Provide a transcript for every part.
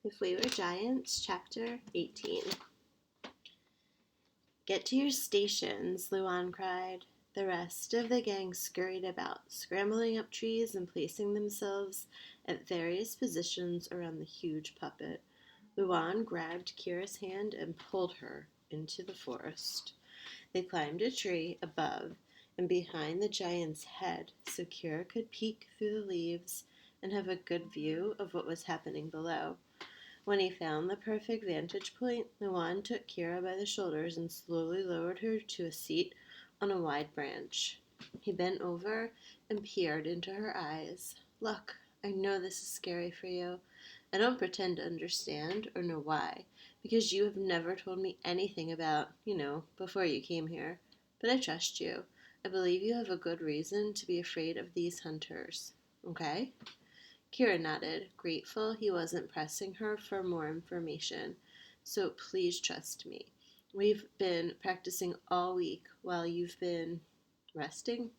If We Were Giants, Chapter 18. Get to your stations, Luan cried. The rest of the gang scurried about, scrambling up trees and placing themselves at various positions around the huge puppet. Luan grabbed Kira's hand and pulled her into the forest. They climbed a tree above and behind the giant's head so Kira could peek through the leaves and have a good view of what was happening below. When he found the perfect vantage point, Luan took Kira by the shoulders and slowly lowered her to a seat on a wide branch. He bent over and peered into her eyes. Look, I know this is scary for you. I don't pretend to understand or know why, because you have never told me anything about, before you came here. But I trust you. I believe you have a good reason to be afraid of these hunters. Okay? Kira nodded, grateful he wasn't pressing her for more information. So please trust me. We've been practicing all week while you've been resting.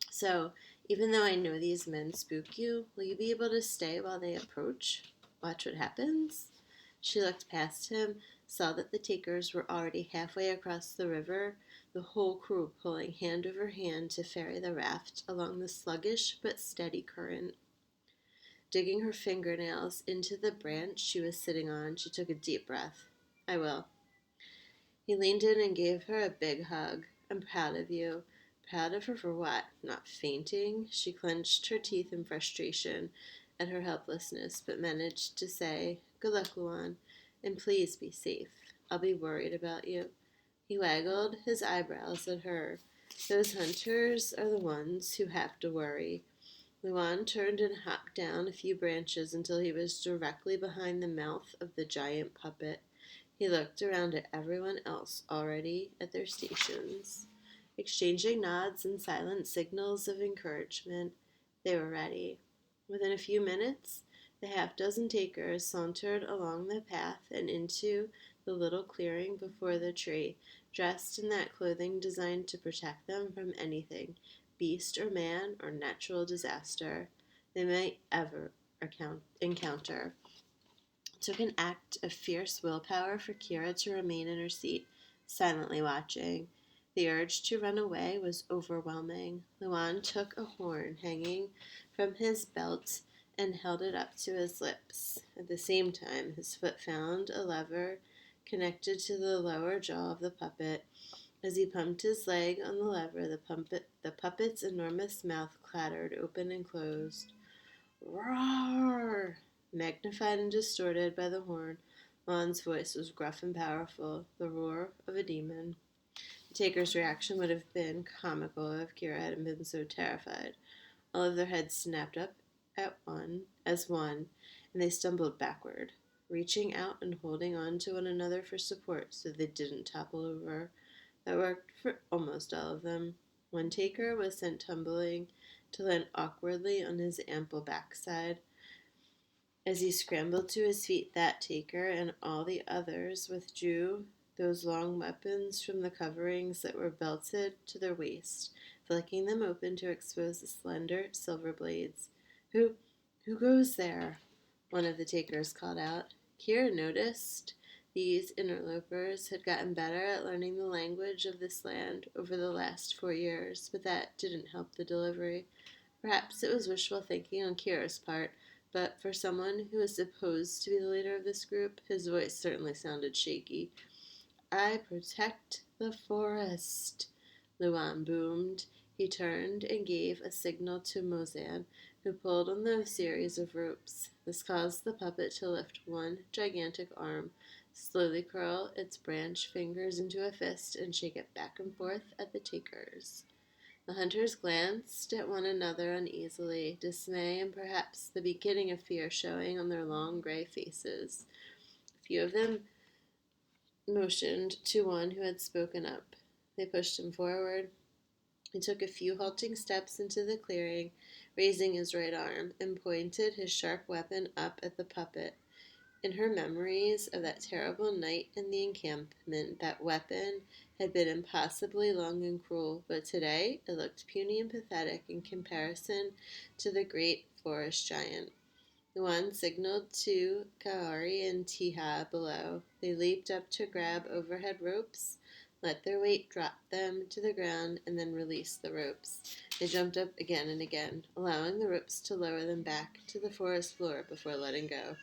So even though I know these men spook you, will you be able to stay while they approach? Watch what happens? She looked past him, saw that the takers were already halfway across the river, the whole crew pulling hand over hand to ferry the raft along the sluggish but steady current. Digging her fingernails into the branch she was sitting on, she took a deep breath. I will. He leaned in and gave her a big hug. I'm proud of you. Proud of her for what? Not fainting? She clenched her teeth in frustration at her helplessness, but managed to say, Good luck, Luan, and please be safe. I'll be worried about you. He waggled his eyebrows at her. Those hunters are the ones who have to worry. Luan turned and hopped down a few branches until he was directly behind the mouth of the giant puppet. He looked around at everyone else already at their stations. Exchanging nods and silent signals of encouragement, they were ready. Within a few minutes, the half-dozen takers sauntered along the path and into the little clearing before the tree, dressed in that clothing designed to protect them from anything, beast or man or natural disaster, they might ever encounter. It took an act of fierce willpower for Kira to remain in her seat, silently watching. The urge to run away was overwhelming. Luan took a horn hanging from his belt and held it up to his lips. At the same time, his foot found a lever connected to the lower jaw of the puppet. As he pumped his leg on the lever, the puppet's enormous mouth clattered open and closed. Roar! Magnified and distorted by the horn, Lon's voice was gruff and powerful, the roar of a demon. The taker's reaction would have been comical if Kira hadn't been so terrified. All of their heads snapped up as one, and they stumbled backward, reaching out and holding on to one another for support so they didn't topple over. That worked for almost all of them. One taker was sent tumbling to land awkwardly on his ample backside. As he scrambled to his feet, that taker and all the others withdrew those long weapons from the coverings that were belted to their waist, flicking them open to expose the slender silver blades. Who goes there? One of the takers called out. Kira noticed these interlopers had gotten better at learning the language of this land over the last 4 years, but that didn't help the delivery. Perhaps it was wishful thinking on Kira's part, but for someone who was supposed to be the leader of this group, his voice certainly sounded shaky. I protect the forest, Luan boomed. He turned and gave a signal to Mozan, who pulled on the series of ropes. This caused the puppet to lift one gigantic arm, slowly curl its branch fingers into a fist, and shake it back and forth at the takers. The hunters glanced at one another uneasily, dismay and perhaps the beginning of fear showing on their long gray faces. A few of them motioned to one who had spoken up. They pushed him forward. He took a few halting steps into the clearing, raising his right arm, and pointed his sharp weapon up at the puppet. In her memories of that terrible night in the encampment, that weapon had been impossibly long and cruel, but today it looked puny and pathetic in comparison to the great forest giant. Luan signaled to Kahari and Tiha below. They leaped up to grab overhead ropes, let their weight drop them to the ground, and then released the ropes. They jumped up again and again, allowing the ropes to lower them back to the forest floor before letting go.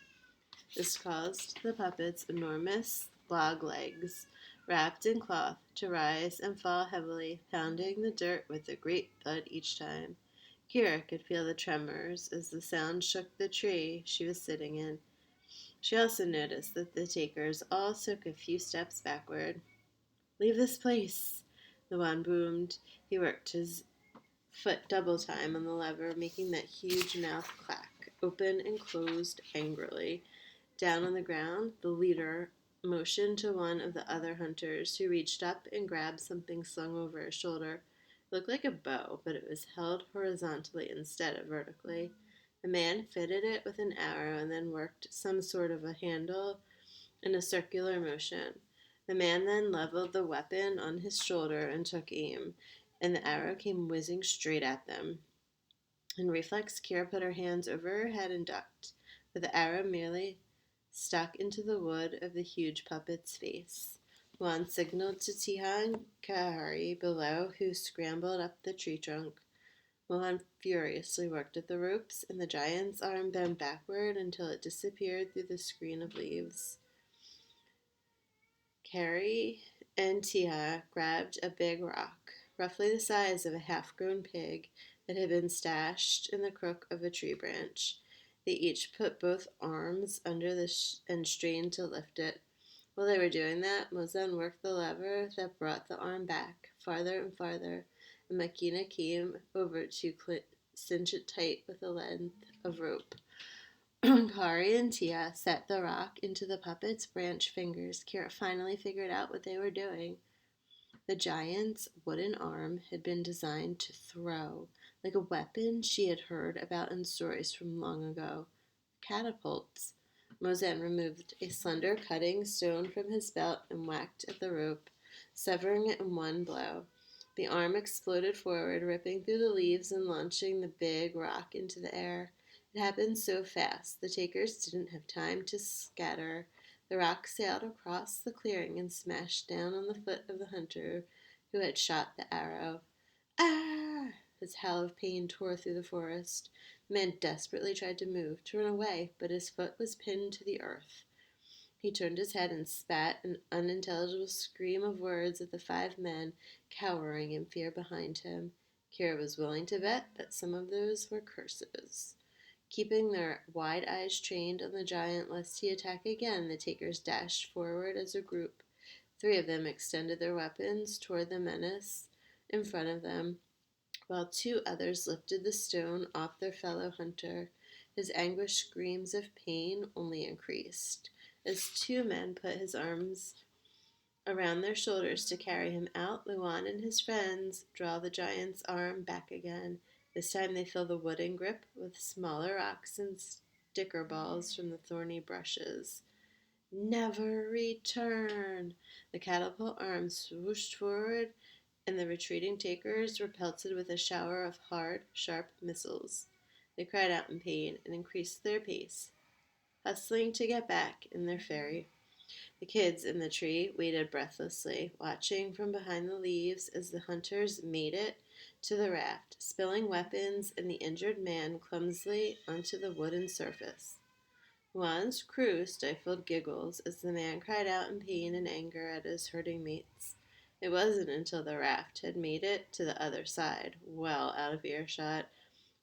This caused the puppets' enormous log legs, wrapped in cloth, to rise and fall heavily, pounding the dirt with a great thud each time. Kira could feel the tremors as the sound shook the tree she was sitting in. She also noticed that the takers all took a few steps backward. "Leave this place," the one boomed. He worked his foot double time on the lever, making that huge mouth clack, open and closed angrily. Down on the ground, the leader motioned to one of the other hunters, who reached up and grabbed something slung over his shoulder. It looked like a bow, but it was held horizontally instead of vertically. The man fitted it with an arrow and then worked some sort of a handle in a circular motion. The man then leveled the weapon on his shoulder and took aim, and the arrow came whizzing straight at them. In reflex, Kira put her hands over her head and ducked, but the arrow merely stuck into the wood of the huge puppet's face. Juan signaled to Tiha and Kahari below, who scrambled up the tree trunk. Juan furiously worked at the ropes, and the giant's arm bent backward until it disappeared through the screen of leaves. Carrie and Tiha grabbed a big rock, roughly the size of a half-grown pig, that had been stashed in the crook of a tree branch. They each put both arms under and strained to lift it. While they were doing that, Mozan worked the lever that brought the arm back, farther and farther, and Makina came over to cinch it tight with a length of rope. Kari and Tia set the rock into the puppet's branch fingers. Kira finally figured out what they were doing. The giant's wooden arm had been designed to throw, like a weapon she had heard about in stories from long ago. Catapults. Mozan removed a slender cutting stone from his belt and whacked at the rope, severing it in one blow. The arm exploded forward, ripping through the leaves and launching the big rock into the air. It happened so fast, the takers didn't have time to scatter. The rock sailed across the clearing and smashed down on the foot of the hunter who had shot the arrow. Ah! His howl of pain tore through the forest. The man desperately tried to move, to run away, but his foot was pinned to the earth. He turned his head and spat an unintelligible scream of words at the 5 men cowering in fear behind him. Kira was willing to bet that some of those were curses. Keeping their wide eyes trained on the giant lest he attack again, the takers dashed forward as a group. 3 of them extended their weapons toward the menace in front of them, while 2 others lifted the stone off their fellow hunter. His anguished screams of pain only increased as 2 men put his arms around their shoulders to carry him out. Luan and his friends draw the giant's arm back again. This time they fill the wooden grip with smaller rocks and sticker balls from the thorny brushes. Never return! The catapult arm swooshed forward, and the retreating takers were pelted with a shower of hard, sharp missiles. They cried out in pain and increased their pace, hustling to get back in their ferry. The kids in the tree waited breathlessly, watching from behind the leaves as the hunters made it to the raft, spilling weapons and the injured man clumsily onto the wooden surface. Juan's crew stifled giggles as the man cried out in pain and anger at his hurting mates. It wasn't until the raft had made it to the other side, well out of earshot,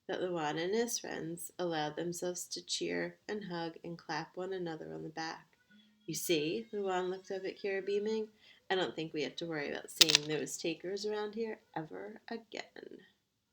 that Luan and his friends allowed themselves to cheer and hug and clap one another on the back. "You see," Luan looked up at Kira, beaming, "I don't think we have to worry about seeing those takers around here ever again."